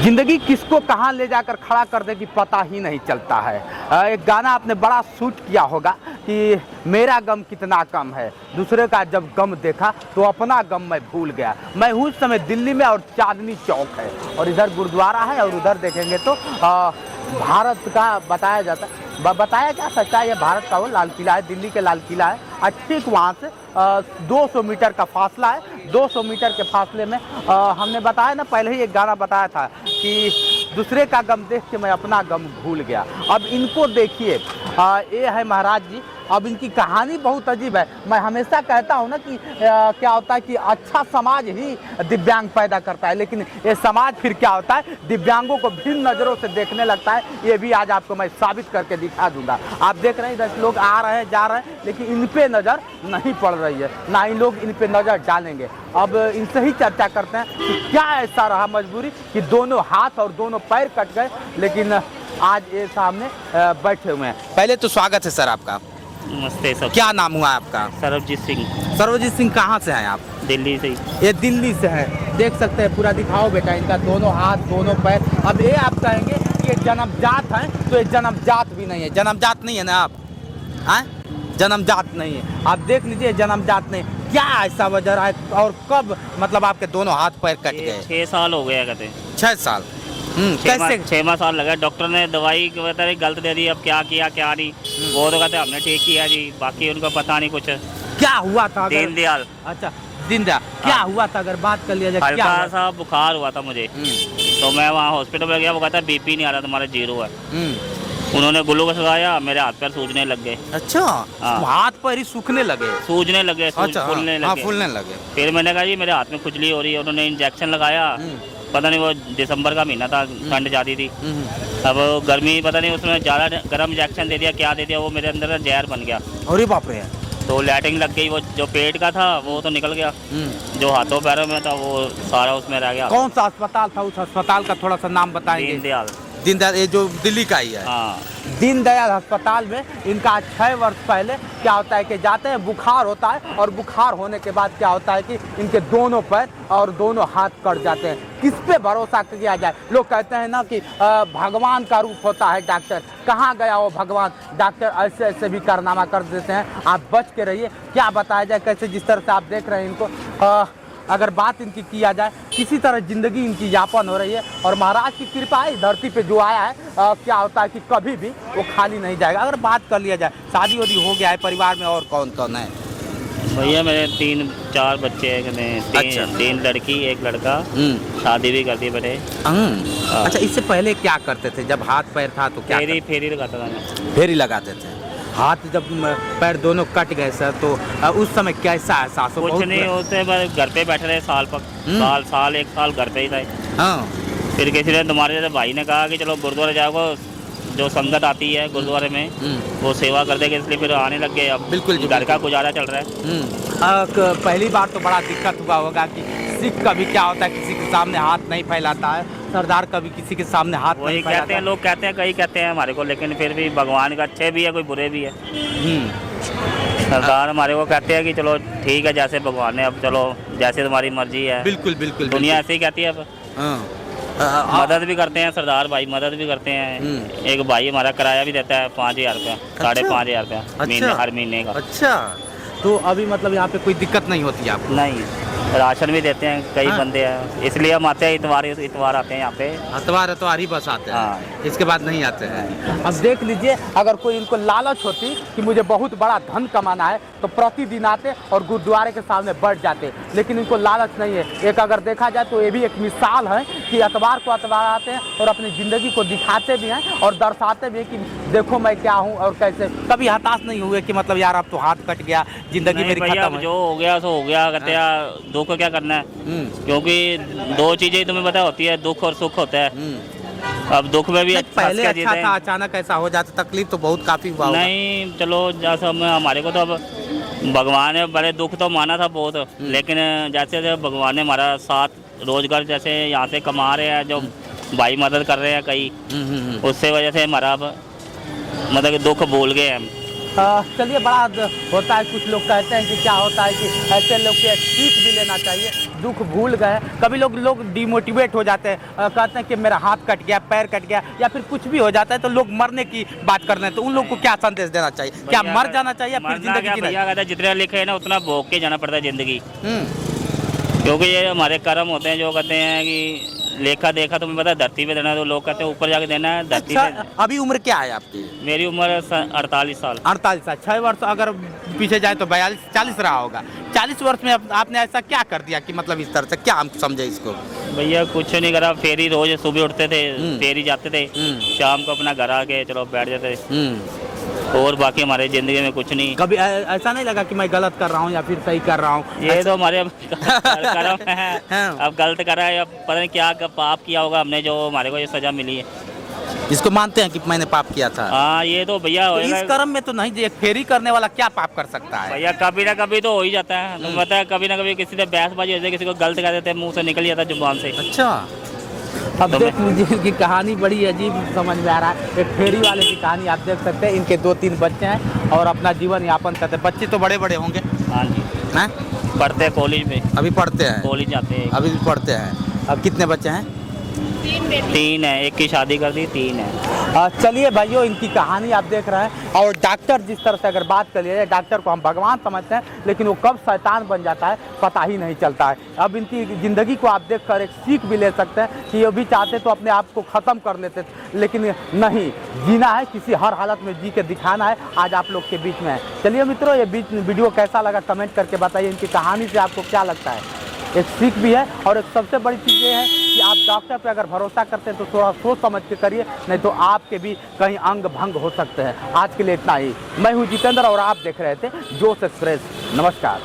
जिंदगी किसको कहाँ ले जाकर खड़ा कर देगी पता ही नहीं चलता है। एक गाना आपने बड़ा शूट किया होगा कि मेरा गम कितना कम है, दूसरे का जब गम देखा तो अपना गम मैं भूल गया। मैं हूँ उस समय दिल्ली में और चांदनी चौक है और इधर गुरुद्वारा है और उधर देखेंगे तो भारत का बताया जाता है, बताया जा सकता है ये भारत का वो लाल किला है, दिल्ली के लाल किला है। ठीक वहाँ से 200 मीटर का फासला है। 200 मीटर के फासले में हमने बताया ना, पहले ही एक गाना बताया था कि दूसरे का गम देख के मैं अपना गम भूल गया। अब इनको देखिए, ये है महाराज जी। अब इनकी कहानी बहुत अजीब है। मैं हमेशा कहता हूँ ना कि क्या होता है कि अच्छा समाज ही दिव्यांग पैदा करता है, लेकिन ये समाज फिर क्या होता है, दिव्यांगों को भिन्न नज़रों से देखने लगता है। ये भी आज आपको मैं साबित करके दिखा दूंगा। आप देख रहे हैं इधर लोग आ रहे हैं जा रहे हैं, लेकिन इन पे नज़र नहीं पड़ रही है, ना ही लोग इन पे नज़र डालेंगे। अब इनसे ही चर्चा करते हैं कि क्या ऐसा रहा मजबूरी कि दोनों हाथ और दोनों पैर कट गए, लेकिन आज ये सामने बैठे हुए हैं। पहले तो स्वागत है सर आपका। नमस्ते सब। क्या नाम हुआ आपका? सर्वजीत सिंह। सर्वजीत सिंह कहाँ से हैं आप? दिल्ली से। ये दिल्ली से हैं, देख सकते हैं पूरा दिखाओ बेटा इनका, दोनों हाथ दोनों पैर। अब ये आप कहेंगे कि ये जन्मजात हैं, तो ये जन्मजात भी नहीं है। जन्मजात नहीं है ना आप? हैं? जन्मजात नहीं है। आप देख लीजिए जन्मजात नहीं। क्या ऐसा वजह रहा है और कब मतलब आपके दोनों हाथ पैर कट गए? 6 साल हो गया कहते। 6 साल। कैसे? 6 साल लगा। डॉक्टर ने दवाई बता रही गलत दे दी। अब क्या किया क्या नहीं, वो तो कहते हमने ठीक किया जी, बाकी उनको पता नहीं कुछ। क्या हुआ था? दीनदयाल। अच्छा दीनदयाल, क्या हुआ था अगर बात कर लिया जाए? हल्का सा बुखार हुआ था मुझे, तो मैं वहाँ हॉस्पिटल में गया। वो कहता बीपी नहीं आ रहा तुम्हारा, 0 है। उन्होंने ग्लूकोज लगाया, मेरे हाथ पैर सूजने लग गए। अच्छा, हाथ पैर ही सूखने लगे? सूजने लगे, अच्छा, फूलने लगे। फूलने लगे। फिर मैंने कहा जी मेरे हाथ में खुजली हो रही है। उन्होंने इंजेक्शन लगाया। पता नहीं वो दिसंबर का महीना था, ठंड ज़्यादा थी। अब गर्मी पता नहीं उसमें ज़्यादा गर्म इंजेक्शन दे दिया, क्या दे दिया, वो मेरे अंदर जहर बन गया। अरे बाप रे। तो लैटिंग लग गई। वो जो पेट का था वो तो निकल गया, जो हाथों पैरों में था वो सारा उसमें रह गया। कौन सा अस्पताल था? उस अस्पताल का थोड़ा सा नाम बताएंगे? दीनदयाल। दीनदयाल, ये जो दिल्ली का ही है? हाँ। दीनदयाल अस्पताल में इनका 6 वर्ष पहले क्या होता है कि जाते हैं, बुखार होता है और बुखार होने के बाद क्या होता है कि इनके दोनों पैर और दोनों हाथ कट जाते हैं। किस पे भरोसा किया जाए? लोग कहते हैं ना कि भगवान का रूप होता है डॉक्टर। कहाँ गया वो भगवान? डॉक्टर ऐसे ऐसे भी कारनामा कर देते हैं। आप बच के रहिए। क्या बताया जाए कैसे, जिस तरह से आप देख रहे हैं इनको, अगर बात इनकी किया जाए, किसी तरह ज़िंदगी इनकी यापन हो रही है और महाराज की कृपा है धरती पे जो आया है, क्या होता है कि कभी भी वो खाली नहीं जाएगा। अगर बात कर लिया जाए, शादी वादी हो गया है परिवार में, और कौन कौन है? भैया मेरे 3-4 बच्चे हैं। 3 लड़की 1 लड़का। शादी भी कर दी मैंने। अच्छा, इससे पहले क्या करते थे? जब हाथ पैर था तो क्या? फेरी लगाता था मैं। फेरी लगाते थे। हाथ जब पैर दोनों कट गए सर, तो उस समय कैसा एहसास हो? कुछ नहीं होते, बस घर पे बैठे रहे साल 1 साल घर पे ही था। हाँ। फिर किसी ने तुम्हारे जैसे भाई ने कहा कि चलो गुरुद्वारे जाओगे, जो संगत आती है गुरुद्वारे में वो सेवा कर देगा, इसलिए फिर आने लग गए। अब बिल्कुल घर का गुजारा चल रहा है। पहली बार तो बड़ा दिक्कत हुआ होगा कि सिख कभी क्या होता है किसी के सामने हाथ नहीं फैलाता है, सरदार कभी किसी के सामने हाथ नहीं फैलाता। कहते हैं लोग, कहते हैं कई कहते हैं हमारे को, लेकिन फिर भी भगवान का अच्छे भी है कोई बुरे भी है। सरदार हमारे को कहते हैं कि चलो ठीक है जैसे भगवान ने, अब चलो जैसे तुम्हारी मर्जी है। बिल्कुल बिल्कुल, दुनिया ऐसे ही कहती है। अब मदद भी करते हैं सरदार भाई, मदद भी करते हैं। एक भाई हमारा किराया भी देता है 5,000 रुपया, 5,500 रुपया हर महीने का। अच्छा, तो अभी मतलब यहाँ पे कोई दिक्कत नहीं होती है आपको? नहीं, राशन भी देते हैं कई बंदे हैं, इसलिए हम आते हैं। इतवार आते हैं यहाँ पे। इतवार ही बस आते हैं। हाँ। इसके बाद नहीं आते हैं। अब देख लीजिए, अगर कोई इनको लालच होती कि मुझे बहुत बड़ा धन कमाना है तो प्रतिदिन आते और गुरुद्वारे के सामने बैठ जाते, लेकिन इनको लालच नहीं है। एक अगर देखा जाए तो ये भी एक मिसाल है कि इतवार को इतवार आते हैं और अपनी ज़िंदगी को दिखाते भी हैं और दर्शाते भी हैं कि देखो मैं क्या हूँ और कैसे। कभी हताश नहीं हुए कि मतलब यार अब तो हाथ कट गया, ज़िंदगी मेरी खत्म है? जो हो गया सो हो गया, कहते हैं दुख को क्या करना है, क्योंकि 2 चीजें तुम्हें पता होती है, दुख और सुख होता है। अब दुख में भी पहले अच्छा था, अचानक ऐसा हो जाता, तकलीफ तो बहुत काफी हुआ। नहीं चलो जैसा हमारे को तो अब भगवान ने बड़े दुख तो माना था बहुत, लेकिन जैसे जैसे भगवान ने हमारा साथ रोजगार जैसे यहाँ से कमा रहे हैं, जो भाई मदद कर रहे हैं कई, उससे वजह से हमारा अब मतलब दुख भूल गए हम। चलिए, बड़ा होता है, कुछ लोग कहते हैं कि क्या होता है कि ऐसे लोग के सीख भी लेना चाहिए। दुख भूल गए। कभी लोग डिमोटिवेट हो जाते हैं, कहते हैं कि मेरा हाथ कट गया, पैर कट गया, या फिर कुछ भी हो जाता है तो लोग मरने की बात करते हैं। तो उन लोग को क्या संदेश देना चाहिए? क्या मर जाना चाहिए या फिर जिंदगी जीना? भैया कहता है जितना लिखे है ना उतना भोग के जाना पड़ता है जिंदगी, हम्म। क्योंकि ये हमारे कर्म होते हैं। जो कहते हैं कि लेखा देखा तुम्हें पता है धरती पे देना है, तो लोग कहते हैं ऊपर जाके देना है धरती अच्छा, पे। अभी उम्र क्या है आपकी? मेरी उम्र 48 साल। 48 साल। 6 वर्ष अगर पीछे जाए तो 42-40 रहा होगा। 40 वर्ष में आपने ऐसा क्या कर दिया कि मतलब इस तरह से क्या हम समझे इसको? भैया कुछ नहीं करा, फेरी रोज सुबह उठते थे, फेरी जाते थे, हम्म। शाम को अपना घर आके चलो बैठ जाते, हम्म। और बाकी हमारे जिंदगी में कुछ नहीं। कभी ऐसा नहीं लगा कि मैं गलत कर रहा हूँ या फिर सही कर रहा हूँ? ये तो हमारे कर्म है। हाँ। अब गलत करा है, अब पता नहीं क्या पाप किया होगा हमने जो हमारे को ये सजा मिली है। इसको मानते हैं कि मैंने पाप किया था? हाँ ये तो भैया तो होएगा। इस कर्म में तो नहीं, एक फेरी करने वाला क्या पाप कर सकता है? भैया कभी ना कभी तो हो ही जाता है। तो पता है कभी ना कभी किसी से बहसबाजी होती है, किसी को गलत कह देते हैं, मुंह से निकल जाता है जुबान से। अच्छा, अब देख लीजिए इनकी कहानी बड़ी अजीब समझ में आ रहा है। एक फेरी वाले की कहानी आप देख सकते हैं। इनके 2-3 बच्चे हैं और अपना जीवन यापन करते हैं। बच्चे तो बड़े बड़े होंगे? हाँ जी, हैं? पढ़ते हैं कॉलेज में। अभी पढ़ते हैं? कॉलेज जाते हैं। अभी भी पढ़ते हैं। अब कितने बच्चे हैं? 3 है, एक की शादी कर दी, 3 है। चलिए भाइयों, इनकी कहानी आप देख रहे हैं। और डॉक्टर जिस तरह से अगर बात करिए, डॉक्टर को हम भगवान समझते हैं, लेकिन वो कब शैतान बन जाता है पता ही नहीं चलता है। अब इनकी ज़िंदगी को आप देखकर एक सीख भी ले सकते हैं कि ये भी चाहते तो अपने आप को ख़त्म कर लेते, लेकिन नहीं, जीना है, किसी हर हालत में जी के दिखाना है। आज आप लोग के बीच में है। चलिए मित्रों, ये वीडियो कैसा लगा कमेंट करके बताइए। इनकी कहानी से आपको क्या लगता है? एक सीख भी है, और एक सबसे बड़ी चीज़ ये है कि आप डॉक्टर पे अगर भरोसा करते हैं तो थोड़ा सोच समझ के करिए, नहीं तो आपके भी कहीं अंग भंग हो सकते हैं। आज के लिए इतना ही। मैं हूँ जितेंद्र और आप देख रहे थे जोश एक्सप्रेस। नमस्कार।